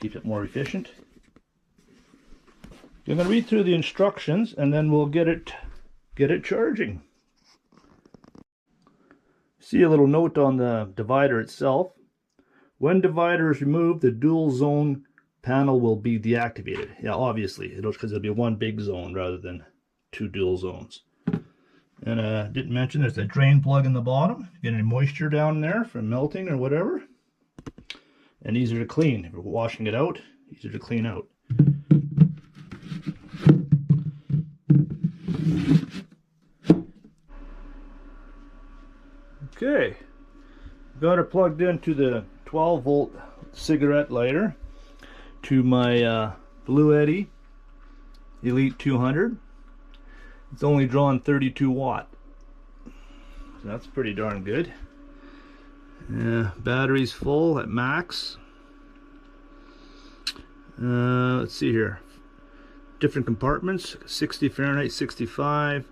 Keeps it more efficient. I'm going to read through the instructions and then we'll get it charging. See a little note on the divider itself. When divider is removed, the dual zone panel will be deactivated. Yeah, obviously, because it'll be one big zone rather than two dual zones. And didn't mention there's a drain plug in the bottom. Get any moisture down there from melting or whatever. And easier to clean. If we're washing it out, easier to clean out. Okay, got it plugged into the 12-volt cigarette lighter to my Blue Eddy Elite 200. It's only drawn 32 watt, so that's pretty darn good. Battery's full at max. Let's see here, different compartments: 60 Fahrenheit, 65.